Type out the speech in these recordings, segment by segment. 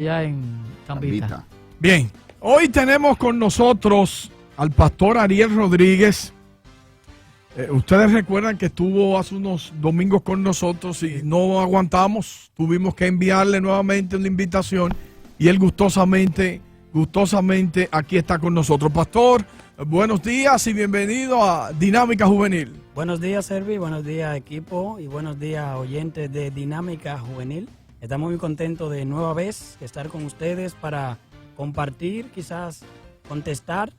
allá en Cambita. Bien, hoy tenemos con nosotros al pastor Ariel Rodríguez. Ustedes recuerdan que estuvo hace unos domingos con nosotros y no aguantamos. Tuvimos que enviarle nuevamente una invitación y él gustosamente aquí está con nosotros. Pastor, buenos días y bienvenido a Dinámica Juvenil. Buenos días, Servi, buenos días, equipo, y buenos días, oyentes de Dinámica Juvenil. Estamos muy contentos de nueva vez estar con ustedes para compartir, quizás contestar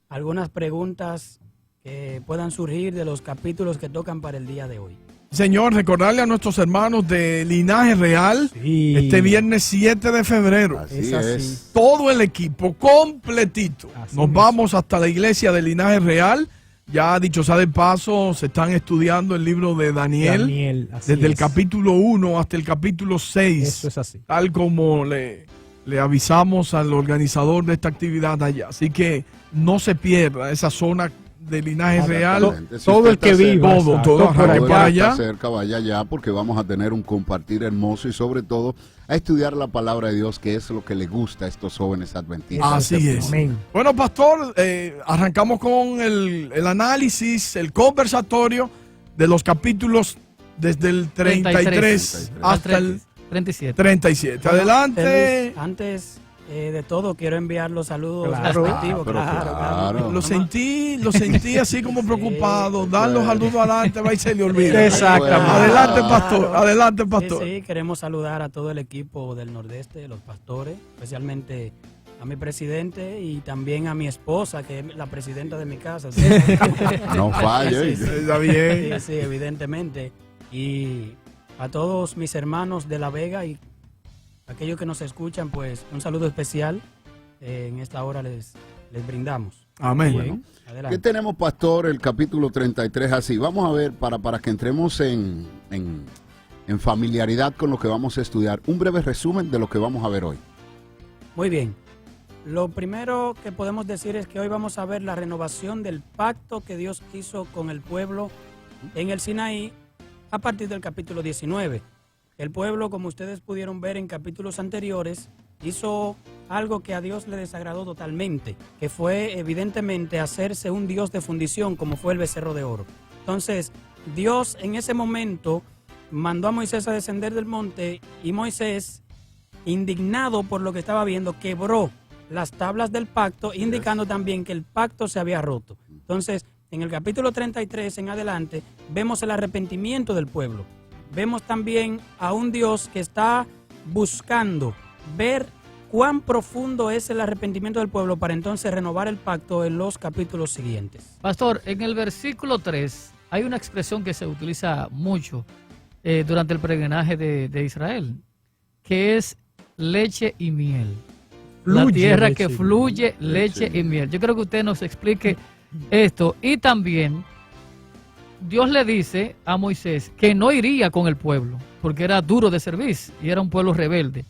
algunas preguntas que puedan surgir de los capítulos que tocan para el día de hoy. Señor, recordarle a nuestros hermanos de Linaje Real, este viernes 7 de febrero. Así es. Todo el equipo completito. Nos vamos hasta la iglesia de Linaje Real. Ya dicho sea de paso, se están estudiando el libro de Daniel desde el capítulo 1 hasta el capítulo 6. Eso es así. Tal como le avisamos al organizador de esta actividad allá. Así que no se pierda esa zona de Linaje Real. Todo el que viva, todo para allá. Cerca, vaya allá, porque vamos a tener un compartir hermoso y sobre todo a estudiar la palabra de Dios, que es lo que le gusta a estos jóvenes adventistas. Así es. Amén. Bueno, pastor, arrancamos con el análisis, el conversatorio de los capítulos desde el 33 hasta el 37. Adelante. Antes de todo, quiero enviar los saludos Claro. respectivos. Claro. Lo sentí así como preocupado. Dar los saludos adelante, va y se le olvida. Exactamente. Adelante, pastor. Sí, queremos saludar a todo el equipo del Nordeste, los pastores, especialmente a mi presidente y también a mi esposa, que es la presidenta de mi casa. No falle. Sí. Está bien. Sí, evidentemente. Y a todos mis hermanos de La Vega y aquellos que nos escuchan, pues un saludo especial. En esta hora les brindamos. Amén. Bueno, Adelante. ¿qué tenemos, pastor? El capítulo 33 así. Vamos a ver, para que entremos en familiaridad con lo que vamos a estudiar, un breve resumen de lo que vamos a ver hoy. Muy bien. Lo primero que podemos decir es que hoy vamos a ver la renovación del pacto que Dios hizo con el pueblo en el Sinaí a partir del capítulo 19. El pueblo, como ustedes pudieron ver en capítulos anteriores, hizo algo que a Dios le desagradó totalmente, que fue evidentemente hacerse un Dios de fundición, como fue el becerro de oro. Entonces, Dios en ese momento mandó a Moisés a descender del monte y Moisés, indignado por lo que estaba viendo, quebró las tablas del pacto, indicando también que el pacto se había roto. Entonces, en el capítulo 33 en adelante, vemos el arrepentimiento del pueblo. Vemos también a un Dios que está buscando ver cuán profundo es el arrepentimiento del pueblo para entonces renovar el pacto en los capítulos siguientes. Pastor, en el versículo 3 hay una expresión que se utiliza mucho durante el peregrinaje de Israel, que es leche y miel. La tierra que fluye leche y miel. Yo creo que usted nos explique esto. Y también Dios le dice a Moisés que no iría con el pueblo, porque era duro de servir y era un pueblo rebelde,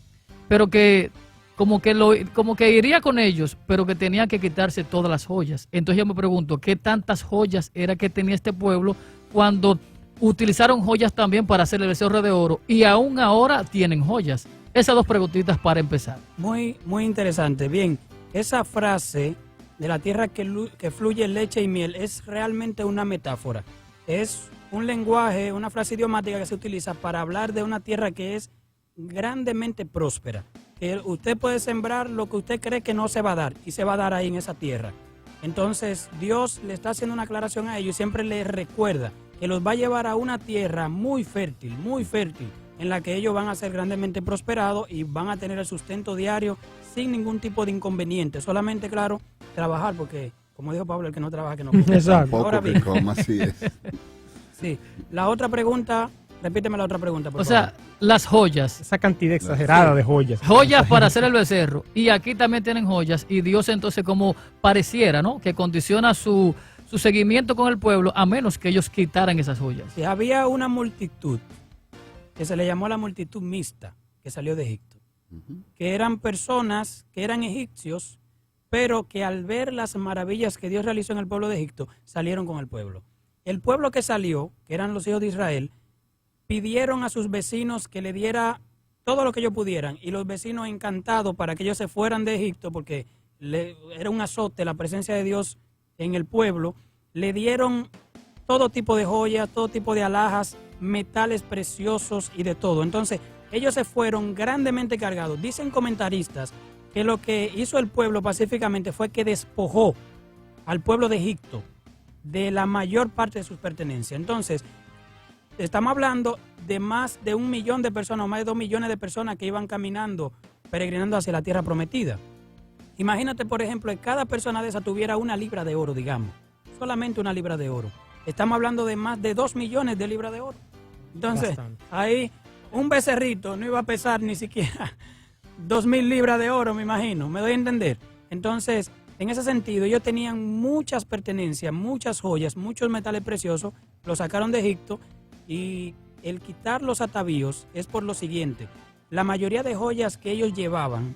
pero que como que iría con ellos, pero que tenía que quitarse todas las joyas. Entonces yo me pregunto, ¿qué tantas joyas era que tenía este pueblo cuando utilizaron joyas también para hacer el becerro de oro y aún ahora tienen joyas? Esas dos preguntitas para empezar. Muy interesante. Bien, esa frase de la tierra que fluye leche y miel es realmente una metáfora. Es un lenguaje, una frase idiomática que se utiliza para hablar de una tierra que es grandemente próspera. Que usted puede sembrar lo que usted cree que no se va a dar y se va a dar ahí en esa tierra. Entonces Dios le está haciendo una aclaración a ellos y siempre les recuerda que los va a llevar a una tierra muy fértil, en la que ellos van a ser grandemente prosperados y van a tener el sustento diario sin ningún tipo de inconveniente. Solamente, claro, trabajar, porque como dijo Pablo, el que no trabaja que no come. Exacto. Ahora bien, Así es. sí. La otra pregunta, repíteme la otra pregunta, por O sea, favor. las joyas. Esa cantidad exagerada de joyas. Joyas para hacer el becerro. Y aquí también tienen joyas. Y Dios entonces como pareciera, ¿no?, que condiciona su seguimiento con el pueblo a menos que ellos quitaran esas joyas. Sí, había una multitud que se le llamó la multitud mixta que salió de Egipto. Que eran personas que eran egipcios, pero que al ver las maravillas que Dios realizó en el pueblo de Egipto, salieron con el pueblo. El pueblo que salió, que eran los hijos de Israel, pidieron a sus vecinos que le diera todo lo que ellos pudieran, y los vecinos encantados para que ellos se fueran de Egipto, porque era un azote la presencia de Dios en el pueblo, le dieron todo tipo de joyas, todo tipo de alhajas, metales preciosos y de todo. Entonces, ellos se fueron grandemente cargados. Dicen comentaristas que lo que hizo el pueblo pacíficamente fue que despojó al pueblo de Egipto de la mayor parte de sus pertenencias. Entonces, estamos hablando de más de 1 millón de personas, o más de 2 millones de personas que iban caminando, peregrinando hacia la tierra prometida. Imagínate, por ejemplo, que cada persona de esa tuviera 1 libra de oro, digamos. Solamente 1 libra de oro. Estamos hablando de más de 2 millones de libras de oro. Entonces, Bastante. ahí un becerrito no iba a pesar ni siquiera 2.000 libras de oro, me imagino. ¿Me doy a entender? Entonces, en ese sentido, ellos tenían muchas pertenencias, muchas joyas, muchos metales preciosos. Los sacaron de Egipto, y el quitar los atavíos es por lo siguiente. La mayoría de joyas que ellos llevaban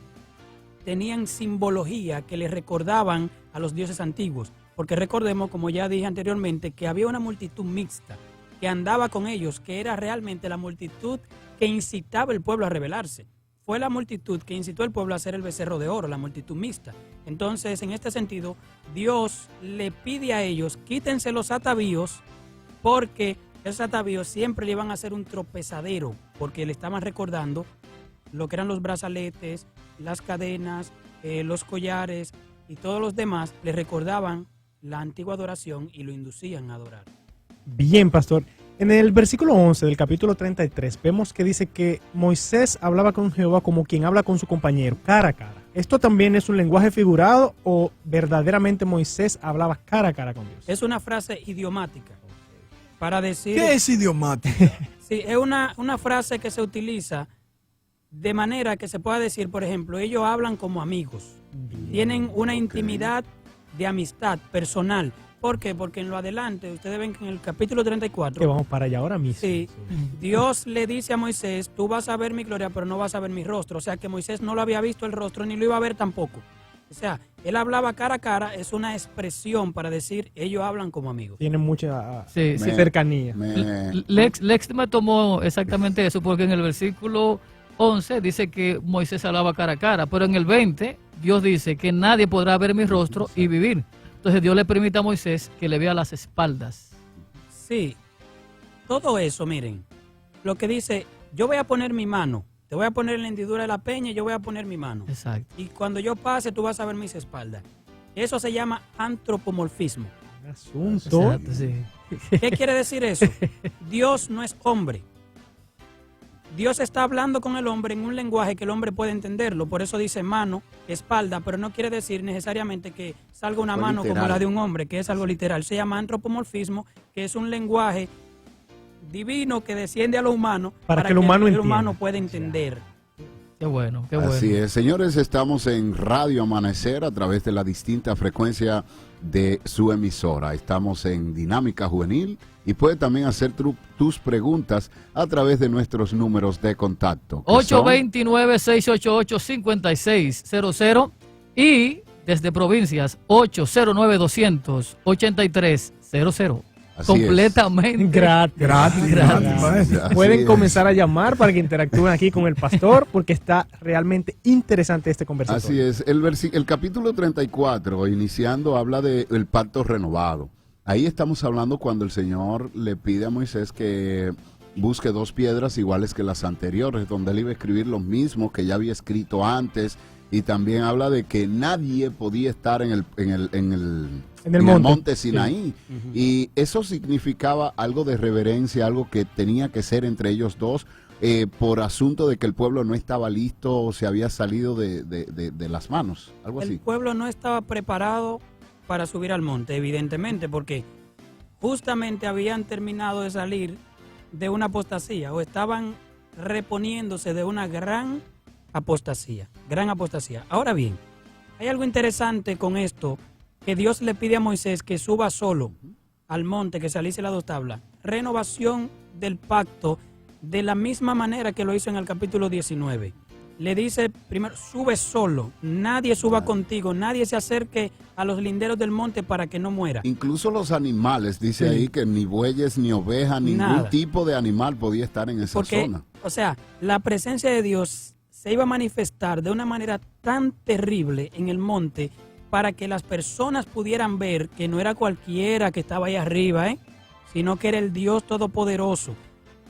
tenían simbología que les recordaban a los dioses antiguos. Porque recordemos, como ya dije anteriormente, que había una multitud mixta que andaba con ellos, que era realmente la multitud que incitaba al pueblo a rebelarse. Fue la multitud que incitó al pueblo a hacer el becerro de oro, la multitud mixta. Entonces, en este sentido, Dios le pide a ellos, quítense los atavíos, porque esos atavíos siempre le iban a hacer un tropezadero, porque le estaban recordando lo que eran los brazaletes, las cadenas, los collares y todos los demás, le recordaban la antigua adoración y lo inducían a adorar. Bien, pastor. En el versículo 11 del capítulo 33 vemos que dice que Moisés hablaba con Jehová como quien habla con su compañero, cara a cara. ¿Esto también es un lenguaje figurado o verdaderamente Moisés hablaba cara a cara con Dios? Es una frase idiomática para decir... ¿Qué es idiomática? Sí, es una frase que se utiliza de manera que se pueda decir, por ejemplo, ellos hablan como amigos. Tienen una intimidad de amistad personal. ¿Por qué? Porque en lo adelante, ustedes ven que en el capítulo 34... Que vamos para allá ahora mismo. Sí, Dios le dice a Moisés, tú vas a ver mi gloria, pero no vas a ver mi rostro. O sea, que Moisés no lo había visto el rostro, ni lo iba a ver tampoco. O sea, él hablaba cara a cara, es una expresión para decir, ellos hablan como amigos. Tienen mucha Sí, sí. cercanía. Lex me tomó exactamente eso, porque en el versículo 11 dice que Moisés hablaba cara a cara, pero en el 20 Dios dice que nadie podrá ver mi rostro y vivir. Entonces Dios le permite a Moisés que le vea las espaldas. Sí, todo eso, miren, lo que dice, yo voy a poner mi mano, te voy a poner en la hendidura de la peña y yo voy a poner mi mano. Exacto. Y cuando yo pase, tú vas a ver mis espaldas. Eso se llama antropomorfismo. Un asunto. Exacto, sí. ¿Qué quiere decir eso? Dios no es hombre. Dios está hablando con el hombre en un lenguaje que el hombre puede entenderlo. Por eso dice mano, espalda, pero no quiere decir necesariamente que salga una mano literal, como la de un hombre, que es algo literal. Se llama antropomorfismo, que es un lenguaje divino que desciende a lo humano Para que el humano el entienda. humano pueda entender. Qué bueno, qué bueno. Así es, señores, estamos en Radio Amanecer a través de la distinta frecuencia de su emisora. Estamos en Dinámica Juvenil y puede también hacer tus preguntas a través de nuestros números de contacto. que son 829-688-5600 y desde provincias 809-200-8300. Así Completamente Gratis. Gratis, maestro. Así Pueden es. comenzar a llamar para que interactúen aquí con el pastor porque está realmente interesante este conversatorio. Así es, el capítulo 34, iniciando, habla del pacto renovado. Ahí estamos hablando cuando el Señor le pide a Moisés que busque 2 piedras iguales que las anteriores, donde él iba a escribir lo mismo que ya había escrito antes, y también habla de que nadie podía estar en el monte Sinaí. Y eso significaba algo de reverencia, algo que tenía que ser entre ellos dos, por asunto de que el pueblo no estaba listo o se había salido de las manos, algo El así. pueblo no estaba preparado para subir al monte, evidentemente, porque justamente habían terminado de salir de una apostasía o estaban reponiéndose de una gran apostasía. Ahora bien, hay algo interesante con esto, que Dios le pide a Moisés que suba solo al monte, que se alice las 2 tablas. Renovación del pacto de la misma manera que lo hizo en el capítulo 19. le dice primero, sube solo, nadie suba contigo, nadie se acerque a los linderos del monte para que no muera. Incluso los animales, dice Sí. ahí que ni bueyes, ni ovejas, ningún Nada. tipo de animal podía estar en esa Porque, zona. o sea, la presencia de Dios se iba a manifestar de una manera tan terrible en el monte para que las personas pudieran ver que no era cualquiera que estaba ahí arriba, sino que era el Dios Todopoderoso.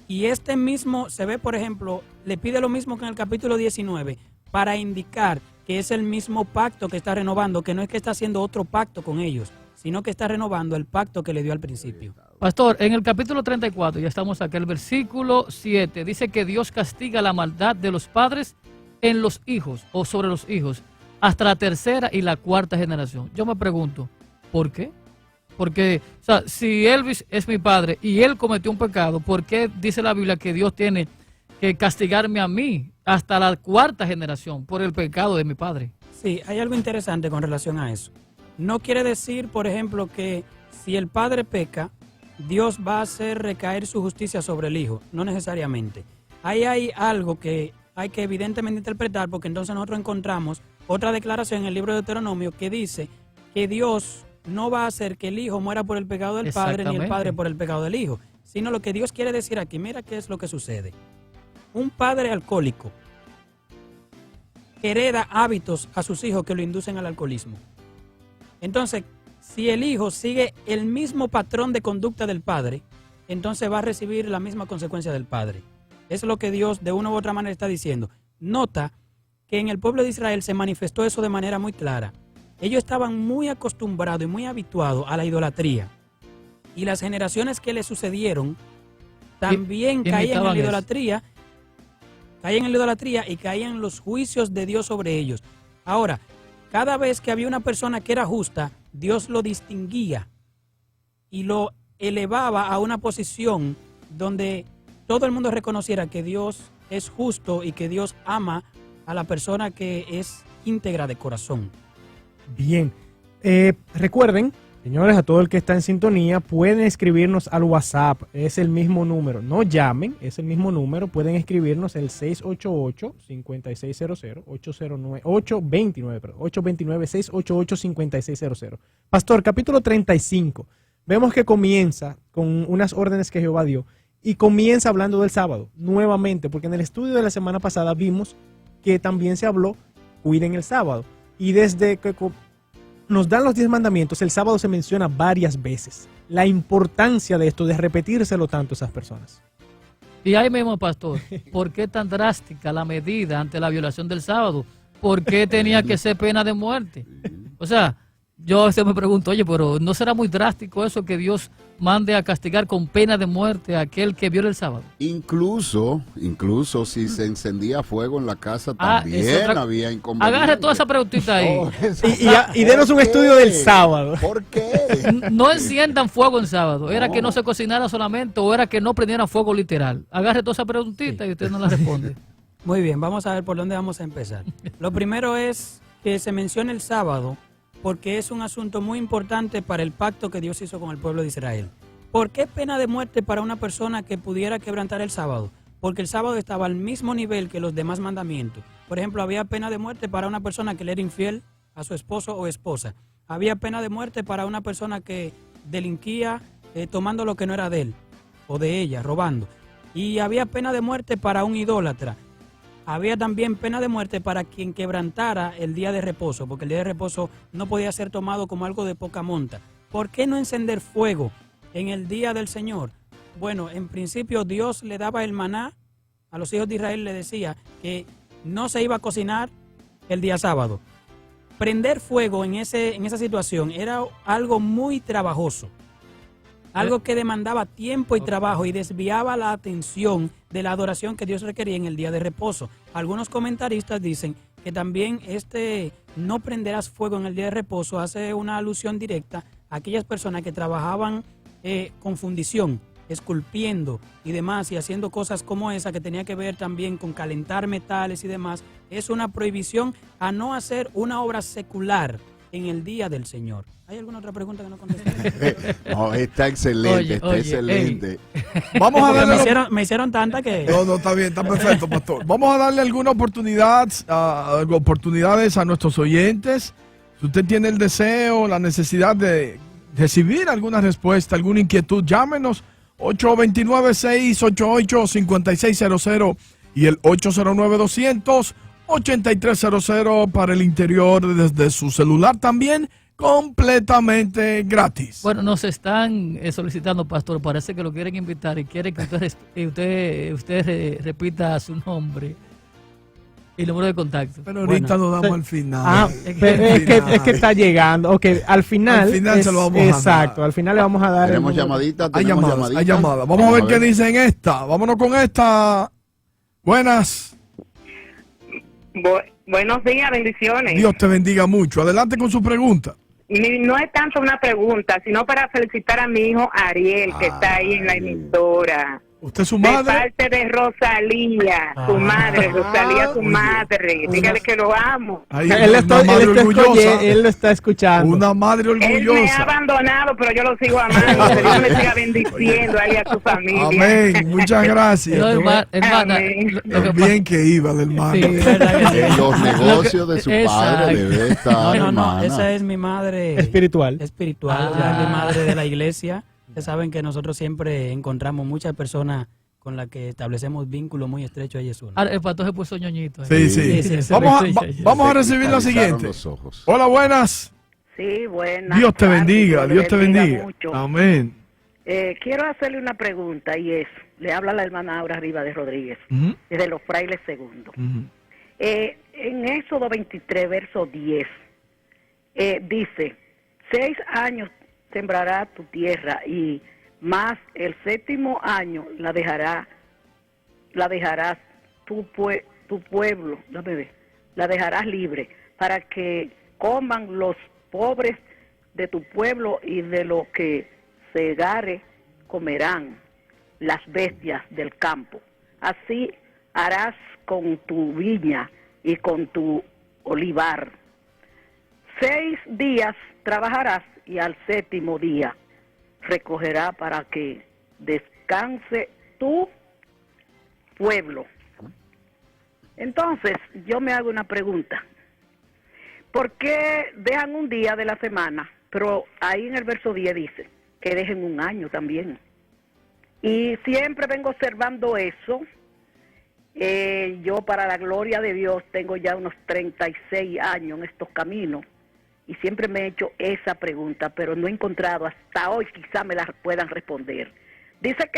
Y este mismo se ve, por ejemplo, le pide lo mismo que en el capítulo 19 para indicar que es el mismo pacto que está renovando, que no es que está haciendo otro pacto con ellos, sino que está renovando el pacto que le dio al principio. Pastor, en el capítulo 34, ya estamos acá, el versículo 7, dice que Dios castiga la maldad de los padres en los hijos o sobre los hijos hasta la tercera y la cuarta generación. Yo me pregunto, ¿por qué? Porque, o sea, si Elvis es mi padre y él cometió un pecado, ¿por qué dice la Biblia que Dios tiene que castigarme a mí hasta la cuarta generación por el pecado de mi padre? Sí, hay algo interesante con relación a eso. No quiere decir, por ejemplo, que si el padre peca, Dios va a hacer recaer su justicia sobre el hijo. No necesariamente. Ahí hay algo que hay que evidentemente interpretar, porque entonces nosotros encontramos otra declaración en el libro de Deuteronomio que dice que Dios no va a hacer que el hijo muera por el pecado del padre ni el Exactamente. padre por el pecado del hijo, sino lo que Dios quiere decir aquí. Mira qué es lo que sucede. Un padre alcohólico hereda hábitos a sus hijos que lo inducen al alcoholismo. Entonces, si el hijo sigue el mismo patrón de conducta del padre, entonces va a recibir la misma consecuencia del padre. Eso es lo que Dios de una u otra manera está diciendo. Nota que en el pueblo de Israel se manifestó eso de manera muy clara. Ellos estaban muy acostumbrados y muy habituados a la idolatría. Y las generaciones que le sucedieron también caían en imitaban la eso. idolatría. Caían en la idolatría y caían en los juicios de Dios sobre ellos. Ahora, cada vez que había una persona que era justa, Dios lo distinguía y lo elevaba a una posición donde todo el mundo reconociera que Dios es justo y que Dios ama a la persona que es íntegra de corazón. Bien. Recuerden, señores, a todo el que está en sintonía, pueden escribirnos al WhatsApp. Es el mismo número. No llamen, es el mismo número. Pueden escribirnos el 688-5600, 829-688-5600. Pastor, capítulo 35. Vemos que comienza con unas órdenes que Jehová dio y comienza hablando del sábado, nuevamente, porque en el estudio de la semana pasada vimos que también se habló, cuiden el sábado. Y desde que nos dan los 10 mandamientos, el sábado se menciona varias veces. La importancia de esto, de repetírselo tanto a esas personas. Y ahí mismo, pastor, ¿por qué tan drástica la medida ante la violación del sábado? ¿Por qué tenía que ser pena de muerte? O sea, yo a veces me pregunto, oye, pero ¿no será muy drástico eso que Dios mande a castigar con pena de muerte a aquel que viola el sábado? Incluso si se encendía fuego en la casa, Ah, también es otra- había inconveniente. Agarre toda esa preguntita ahí. Oh, Y denos un ¿por estudio qué? del sábado. ¿Por qué? No enciendan fuego en sábado. Era No. que no se cocinara solamente o era que no prendieran fuego literal. Agarre toda esa preguntita y usted no la responde. Muy bien, vamos a ver por dónde vamos a empezar. Lo primero es que se menciona el sábado porque es un asunto muy importante para el pacto que Dios hizo con el pueblo de Israel. ¿Por qué pena de muerte para una persona que pudiera quebrantar el sábado? Porque el sábado estaba al mismo nivel que los demás mandamientos. Por ejemplo, había pena de muerte para una persona que le era infiel a su esposo o esposa. Había pena de muerte para una persona que delinquía tomando lo que no era de él o de ella, robando. Y había pena de muerte para un idólatra. Había también pena de muerte para quien quebrantara el día de reposo, porque el día de reposo no podía ser tomado como algo de poca monta. ¿Por qué no encender fuego en el día del Señor? Bueno, en principio Dios le daba el maná a los hijos de Israel, le decía que no se iba a cocinar el día sábado. Prender fuego en esa situación era algo muy trabajoso. Algo que demandaba tiempo y trabajo y desviaba la atención de la adoración que Dios requería en el día de reposo. Algunos comentaristas dicen que también no prenderás fuego en el día de reposo hace una alusión directa a aquellas personas que trabajaban con fundición, esculpiendo y demás, y haciendo cosas como esa que tenía que ver también con calentar metales y demás. Es una prohibición a no hacer una obra secular en el día del Señor. ¿Hay alguna otra pregunta que no contesté? No, está excelente, Oye, está oye, excelente. Vamos a Porque darle... me hicieron tanta que... No, está bien, está perfecto, pastor. Vamos a darle alguna oportunidad, oportunidades a nuestros oyentes. Si usted tiene el deseo, la necesidad de recibir alguna respuesta, alguna inquietud, llámenos 829-688-5600 y el 809-200-8300 para el interior desde su celular también, completamente gratis. Bueno, nos están solicitando, pastor, parece que lo quieren invitar y quieren que usted repita su nombre y el número de contacto. Pero ahorita Bueno. lo damos al final. es que está llegando. Ok, al final. Al final se lo vamos a dar. Exacto, al final le vamos a dar. Tenemos el número. llamaditas, Hay tenemos llamadas, llamaditas. hay llamadas. Vamos a ver qué dicen esta. Vámonos con esta. Buenas. Buenos días, bendiciones. Dios te bendiga mucho. Adelante con su pregunta. No es tanto una pregunta, sino para felicitar a mi hijo Ariel, que está ahí en la emisora. ¿Usted es su De madre? parte de Rosalía, su madre, Rosalía, su madre. Dígale que lo amo. Ay, Él una madre orgullosa. él lo está escuchando. Una madre Él me ha orgullosa. abandonado, pero yo lo sigo amando. Que Dios me siga bendiciendo ahí a su familia. Amén. Muchas gracias. No, hermana, Amén. lo que Bien que iba el hermano. Sí, ¿Verdad que sí? En los negocios de su padre Exacto. debe estar, No, hermana. esa es mi madre Espiritual. espiritual, ya es mi madre de la iglesia. Ustedes saben que nosotros siempre encontramos muchas personas con las que establecemos vínculos muy estrechos a Jesús, ¿no? el pastor se puso ñoñito. Sí, sí. Sí, sí, Vamos a recibir la Se siguiente. cristalizaron los ojos. Hola, buenas. Sí, buenas. Dios te tardes, bendiga. Dios te bendiga. mucho. Amén. Quiero hacerle una pregunta y es, le habla la hermana Aura Rivas Rodríguez, Ujú, desde los Frailes Segundos. ujú. En Éxodo 23, verso 10, dice, 6 años sembrará tu tierra y más el 7º año la dejarás tu pueblo, la dejarás libre para que coman los pobres de tu pueblo y de lo que segare comerán las bestias del campo. Así harás con tu viña y con tu olivar. 6 días trabajarás y al 7º día recogerá para que descanse tu pueblo. Entonces, yo me hago una pregunta. ¿Por qué dejan un día de la semana? Pero ahí en el verso 10 dice que dejen un año también. Y siempre vengo observando eso. Yo, para la gloria de Dios, tengo ya unos 36 años en estos caminos. Y siempre me he hecho esa pregunta, pero no he encontrado hasta hoy, quizá me la puedan responder. Dice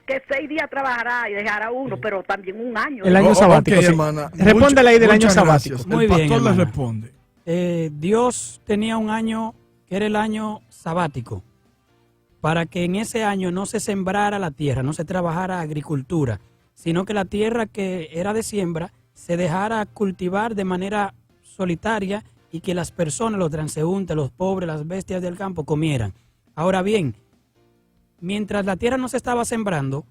que 6 días trabajará y dejará uno, pero también un año. El año sabático. Ok, sí. hermana. Respóndele ahí del año Muchas sabático. gracias. Muy El bien, pastor le hermana. responde. Dios tenía un año que era el año sabático, para que en ese año no se sembrara la tierra, no se trabajara agricultura, sino que la tierra que era de siembra se dejara cultivar de manera solitaria y que las personas, los transeúntes, los pobres, las bestias del campo comieran. Ahora bien, mientras la tierra no se estaba sembrando,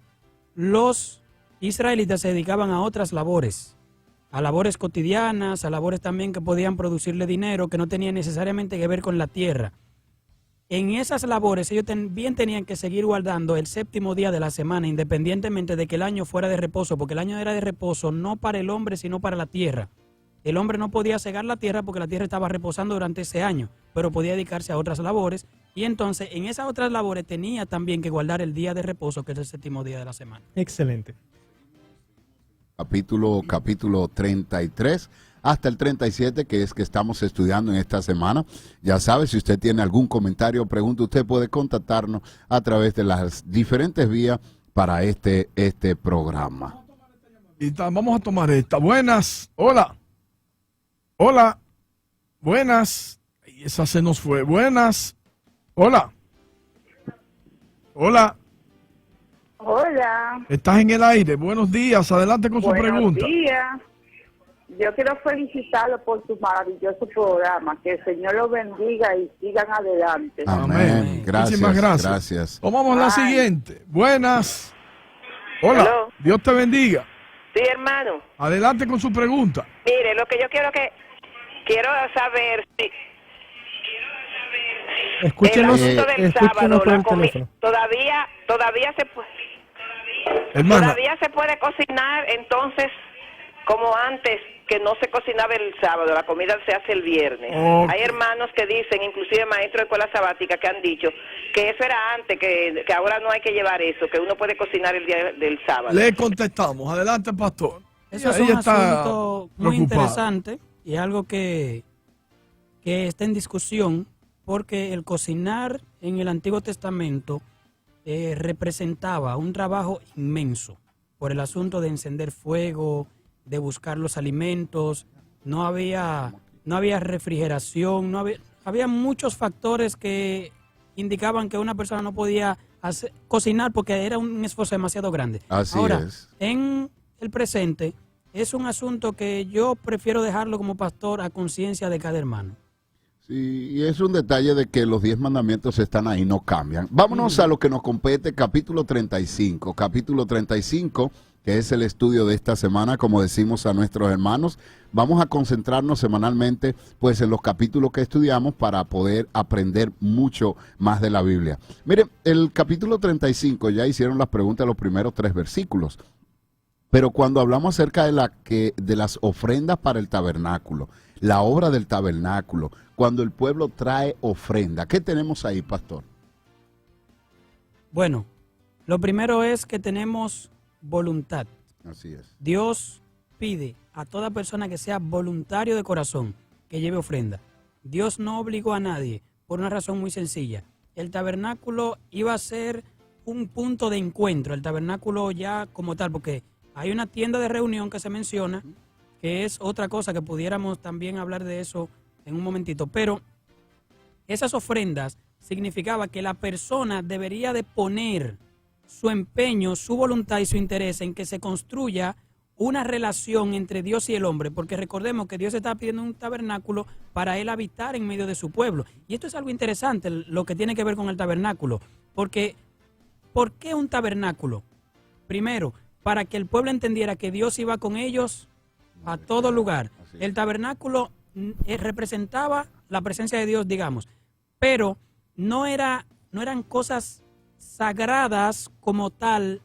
los israelitas se dedicaban a otras labores, a labores cotidianas, a labores también que podían producirle dinero, que no tenían necesariamente que ver con la tierra. En esas labores ellos bien tenían que seguir guardando el 7º día de la semana, independientemente de que el año fuera de reposo, porque el año era de reposo no para el hombre, sino para la tierra. El hombre no podía cegar la tierra porque la tierra estaba reposando durante ese año, pero podía dedicarse a otras labores, y entonces en esas otras labores tenía también que guardar el día de reposo, que es el 7º día de la semana. Excelente. Capítulo 33 hasta el 37, que es que estamos estudiando en esta semana. Ya sabe, si usted tiene algún comentario o pregunta, usted puede contactarnos a través de las diferentes vías para este programa. Vamos a tomar esta. Buenas. Hola. Hola. Buenas. Y esa se nos fue. Buenas. Hola. Hola. Hola, Estás en el aire. Buenos días. Adelante con su pregunta. buenos días. Yo quiero felicitarlo por su maravilloso programa. Que el Señor los bendiga y sigan adelante. Amén. Gracias. Muchísimas gracias. Gracias. Tomamos la Bye. siguiente. Buenas. Hola. Hello. Dios te bendiga. Sí, hermano. Adelante con su pregunta. Mire, lo que yo quiero saber Escúchenos, el asunto del escúchenos sábado, por el teléfono. todavía Hermana, se puede cocinar, entonces, como antes, que no se cocinaba el sábado, la comida se hace el viernes. Ok. Hay hermanos que dicen, inclusive maestros de escuela sabática, que han dicho que eso era antes, que ahora no hay que llevar eso, que uno puede cocinar el día del sábado. le contestamos. Adelante, pastor. Eso es Ella un está asunto muy preocupada. interesante y algo que está en discusión, porque el cocinar en el Antiguo Testamento representaba un trabajo inmenso por el asunto de encender fuego, de buscar los alimentos, no había refrigeración, había muchos factores que indicaban que una persona no podía cocinar porque era un esfuerzo demasiado grande. Así Ahora, es. en el presente es un asunto que yo prefiero dejarlo como pastor a conciencia de cada hermano. Sí, y es un detalle de que los 10 mandamientos están ahí, no cambian. Vámonos a lo que nos compete, capítulo 35. Capítulo 35, que es el estudio de esta semana, como decimos a nuestros hermanos. Vamos a concentrarnos semanalmente pues en los capítulos que estudiamos para poder aprender mucho más de la Biblia. Miren, el capítulo 35 ya hicieron las preguntas de los primeros 3 versículos. Pero cuando hablamos acerca de las ofrendas para el tabernáculo, la obra del tabernáculo, cuando el pueblo trae ofrenda, ¿qué tenemos ahí, pastor? Bueno, lo primero es que tenemos voluntad. Así es. Dios pide a toda persona que sea voluntario de corazón que lleve ofrenda. Dios no obligó a nadie por una razón muy sencilla. El tabernáculo iba a ser un punto de encuentro, el tabernáculo ya como tal, porque hay una tienda de reunión que se menciona, que es otra cosa que pudiéramos también hablar de eso en un momentito, pero esas ofrendas significaba que la persona debería de poner su empeño, su voluntad y su interés en que se construya una relación entre Dios y el hombre, porque recordemos que Dios está pidiendo un tabernáculo para él habitar en medio de su pueblo. Y esto es algo interesante, lo que tiene que ver con el tabernáculo, porque ¿por qué un tabernáculo? Primero, para que el pueblo entendiera que Dios iba con ellos a todo lugar. El tabernáculo representaba la presencia de Dios, digamos, pero no eran cosas sagradas como tal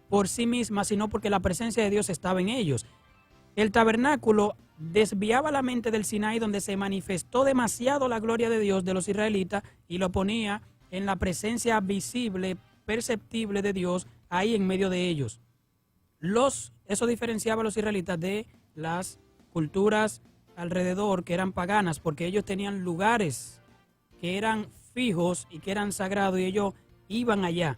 por sí mismas, sino porque la presencia de Dios estaba en ellos. El tabernáculo desviaba la mente del Sinaí, donde se manifestó demasiado la gloria de Dios de los israelitas, y lo ponía en la presencia visible, perceptible de Dios ahí en medio de ellos. Eso diferenciaba a los israelitas de las culturas alrededor que eran paganas, porque ellos tenían lugares que eran fijos y que eran sagrados, y ellos iban allá,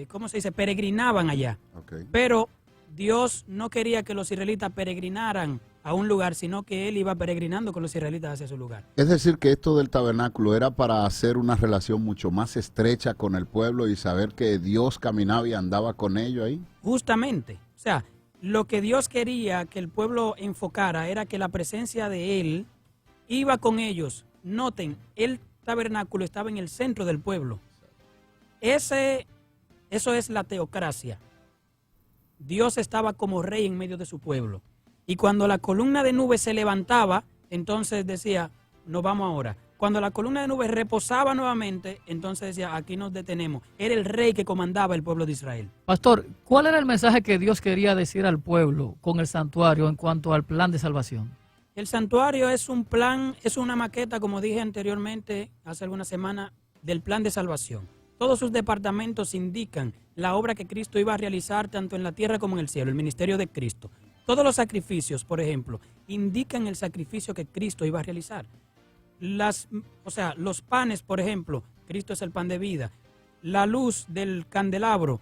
¿cómo se dice? Peregrinaban allá. Okay. Pero Dios no quería que los israelitas peregrinaran a un lugar, sino que Él iba peregrinando con los israelitas hacia su lugar. Es decir, que esto del tabernáculo era para hacer una relación mucho más estrecha con el pueblo y saber que Dios caminaba y andaba con ellos ahí. Justamente, o sea, lo que Dios quería que el pueblo enfocara era que la presencia de Él iba con ellos. Noten, el tabernáculo estaba en el centro del pueblo. Eso es la teocracia. Dios estaba como rey en medio de su pueblo. Y cuando la columna de nube se levantaba, entonces decía, nos vamos ahora. Cuando la columna de nube reposaba nuevamente, entonces decía, aquí nos detenemos. Era el rey que comandaba el pueblo de Israel. Pastor, ¿cuál era el mensaje que Dios quería decir al pueblo con el santuario en cuanto al plan de salvación? El santuario es un plan, es una maqueta, como dije anteriormente, hace algunas semanas, del plan de salvación. Todos sus departamentos indican la obra que Cristo iba a realizar tanto en la tierra como en el cielo, el ministerio de Cristo. Todos los sacrificios, por ejemplo, indican el sacrificio que Cristo iba a realizar. Los panes, por ejemplo, Cristo es el pan de vida. La luz del candelabro,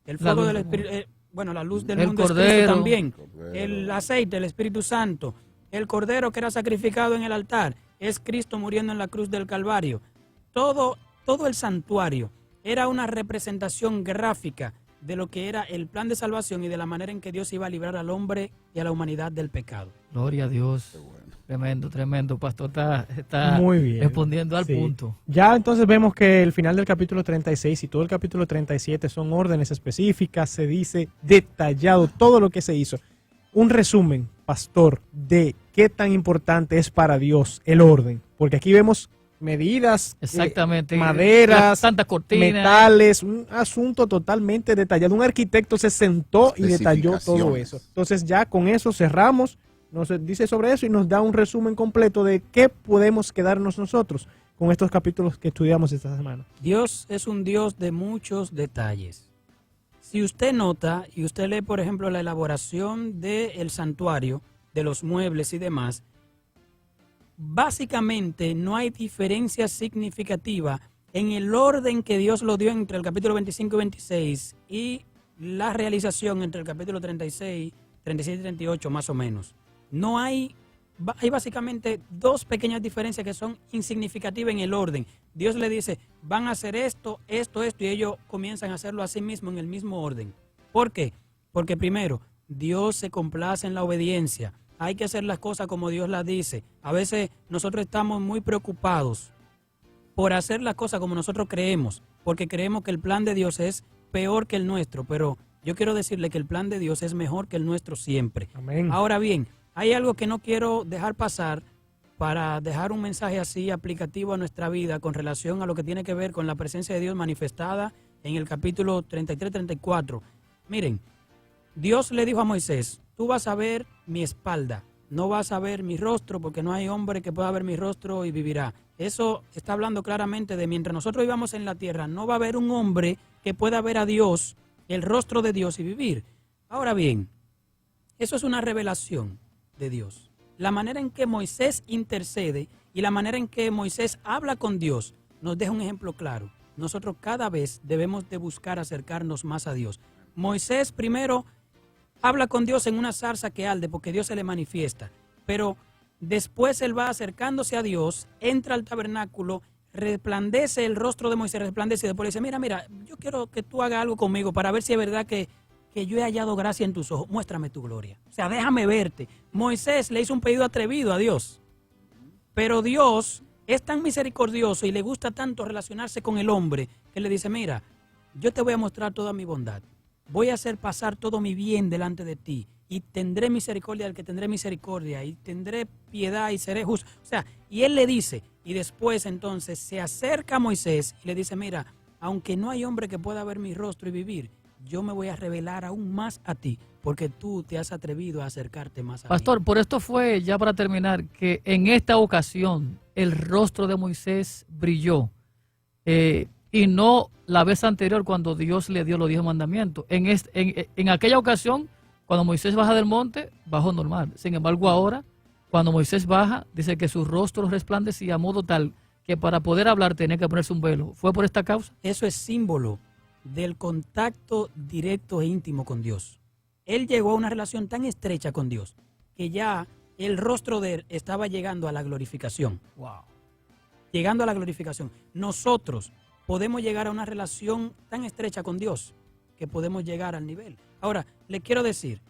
el fuego del Espíritu, la luz del mundo es Cristo también. El aceite, el Espíritu Santo. El cordero que era sacrificado en el altar es Cristo muriendo en la cruz del Calvario. Todo el santuario era una representación gráfica de lo que era el plan de salvación y de la manera en que Dios iba a librar al hombre y a la humanidad del pecado. Gloria a Dios. Tremendo, tremendo. Pastor está muy bien, respondiendo al punto. Ya entonces vemos que el final del capítulo 36 y todo el capítulo 37 son órdenes específicas, se dice detallado todo lo que se hizo. Un resumen, pastor, de qué tan importante es para Dios el orden, porque aquí vemos medidas, Exactamente. maderas, Tantas cortinas. metales, un asunto totalmente detallado. Un arquitecto se sentó y detalló todo eso. Entonces ya con eso cerramos, nos dice sobre eso y nos da un resumen completo de qué podemos quedarnos nosotros con estos capítulos que estudiamos esta semana. Dios es un Dios de muchos detalles. Si usted nota y usted lee, por ejemplo, la elaboración del santuario, de los muebles y demás, básicamente no hay diferencia significativa en el orden que Dios lo dio entre el capítulo 25 y 26 y la realización entre el capítulo 36, 37 y 38 más o menos. No hay básicamente dos pequeñas diferencias que son insignificativas en el orden. Dios le dice, van a hacer esto, esto, esto, y ellos comienzan a hacerlo a sí mismos en el mismo orden. ¿Por qué? Porque primero, Dios se complace en la obediencia. Hay que hacer las cosas como Dios las dice. A veces nosotros estamos muy preocupados por hacer las cosas como nosotros creemos, porque creemos que el plan de Dios es peor que el nuestro, pero yo quiero decirle que el plan de Dios es mejor que el nuestro siempre. Amén. Ahora bien, hay algo que no quiero dejar pasar para dejar un mensaje así aplicativo a nuestra vida con relación a lo que tiene que ver con la presencia de Dios manifestada en el capítulo 33-34. Miren, Dios le dijo a Moisés, tú vas a ver mi espalda, no vas a ver mi rostro, porque no hay hombre que pueda ver mi rostro y vivirá. Eso está hablando claramente de mientras nosotros vivamos en la tierra, no va a haber un hombre que pueda ver a Dios, el rostro de Dios y vivir. Ahora bien, eso es una revelación de Dios. La manera en que Moisés intercede y la manera en que Moisés habla con Dios nos deja un ejemplo claro. Nosotros cada vez debemos de buscar acercarnos más a Dios. Moisés primero habla con Dios en una zarza que arde porque Dios se le manifiesta, pero después él va acercándose a Dios, entra al tabernáculo, resplandece el rostro de Moisés, resplandece y después le dice, mira, yo quiero que tú hagas algo conmigo para ver si es verdad que yo he hallado gracia en tus ojos, muéstrame tu gloria. O sea, déjame verte. Moisés le hizo un pedido atrevido a Dios, pero Dios es tan misericordioso y le gusta tanto relacionarse con el hombre que le dice, mira, yo te voy a mostrar toda mi bondad. Voy a hacer pasar todo mi bien delante de ti y tendré misericordia del que tendré misericordia y tendré piedad y seré justo. O sea, y él le dice, y después entonces se acerca a Moisés y le dice, mira, aunque no hay hombre que pueda ver mi rostro y vivir, yo me voy a revelar aún más a ti, porque tú te has atrevido a acercarte más a mí. Pastor, por esto fue, ya para terminar, que en esta ocasión el rostro de Moisés brilló y no la vez anterior cuando Dios le dio los 10 mandamientos. En aquella ocasión, cuando Moisés baja del monte, bajó normal. Sin embargo, ahora, cuando Moisés baja, dice que su rostro resplandecía a modo tal que para poder hablar tenía que ponerse un velo. ¿Fue por esta causa? Eso es símbolo del contacto directo e íntimo con Dios. Él llegó a una relación tan estrecha con Dios que ya el rostro de él estaba llegando a la glorificación. Wow. Llegando a la glorificación. Nosotros podemos llegar a una relación tan estrecha con Dios que podemos llegar al nivel. Ahora, le quiero decir,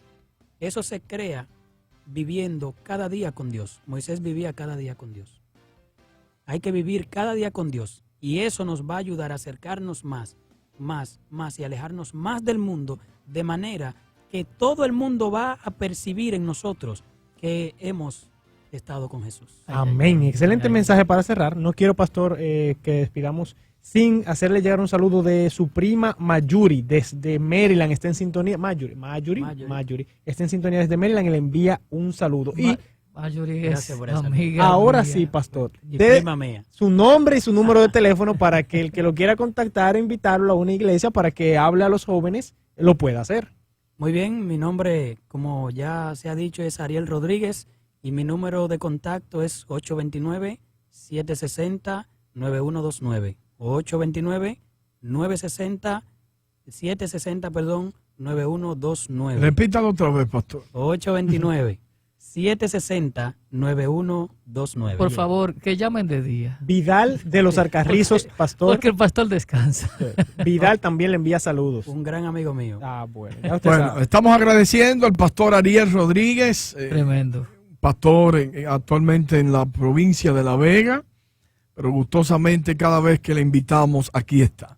eso se crea viviendo cada día con Dios. Moisés vivía cada día con Dios. Hay que vivir cada día con Dios y eso nos va a ayudar a acercarnos más y alejarnos más del mundo, de manera que todo el mundo va a percibir en nosotros que hemos estado con Jesús. Amén. Excelente mensaje para cerrar. No quiero, pastor, que despidamos sin hacerle llegar un saludo de su prima Mayuri desde Maryland. Está en sintonía. Mayuri está en sintonía desde Maryland y le envía un saludo. Y Mayuri Gracias por esa amiga. ahora mía. sí, pastor, Y de prima mía. su nombre y su número de teléfono para que el que lo quiera contactar, invitarlo a una iglesia para que hable a los jóvenes, lo pueda hacer. Muy bien, mi nombre, como ya se ha dicho, es Ariel Rodríguez y mi número de contacto es 829-760-9129. 829-960-760-9129. Repítalo otra vez, pastor. 829-760-9129. Por favor, que llamen de día. Vidal de los Alcarrizos, pastor. Porque el pastor descansa. Vidal también le envía saludos. Un gran amigo mío. Ah, bueno. Ya usted Bueno, sabe. estamos agradeciendo al pastor Ariel Rodríguez, Tremendo. pastor actualmente en la provincia de La Vega, pero gustosamente cada vez que le invitamos, aquí está.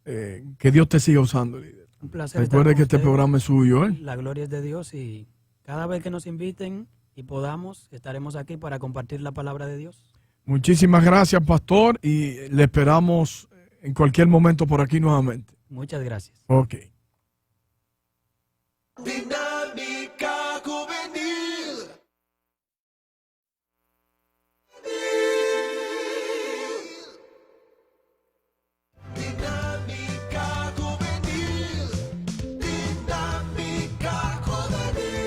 Que Dios te siga usando, líder. Un placer. Recuerde estar que con este ustedes. programa es suyo, ¿eh? La gloria es de Dios y cada vez que nos inviten y podamos, estaremos aquí para compartir la palabra de Dios. Muchísimas gracias, pastor, y le esperamos en cualquier momento por aquí nuevamente. Muchas gracias. Ok. Dinámica juvenil. Dinámica juvenil. Dinámica juvenil.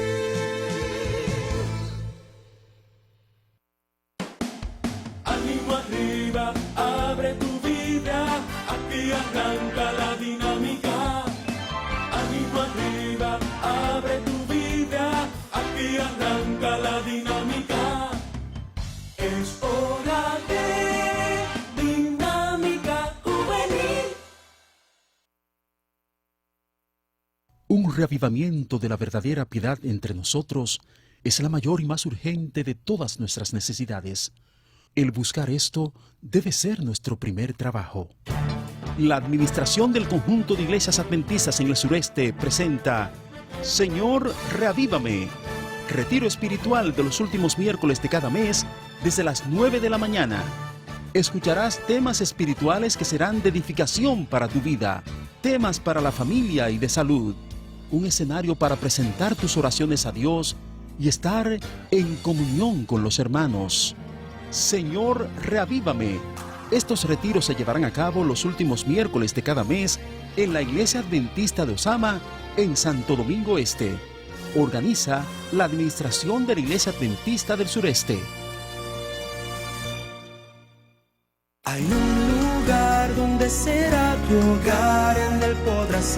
Ánimo arriba, abre tu vida. Aquí arranca la dinámica. Ánimo arriba, abre tu vida, aquí arranca la dinámica. Es hora de dinámica juvenil. Un reavivamiento de la verdadera piedad entre nosotros es la mayor y más urgente de todas nuestras necesidades. El buscar esto debe ser nuestro primer trabajo. La administración del conjunto de iglesias adventistas en el sureste presenta Señor, reavívame. Retiro espiritual de los últimos miércoles de cada mes desde las 9 de la mañana. Escucharás temas espirituales que serán de edificación para tu vida, temas para la familia y de salud, un escenario para presentar tus oraciones a Dios y estar en comunión con los hermanos. Señor, reavívame. Estos retiros se llevarán a cabo los últimos miércoles de cada mes en la Iglesia Adventista de Osama, en Santo Domingo Este. Organiza la Administración de la Iglesia Adventista del Sureste. Hay un lugar donde será tu hogar, en él podrás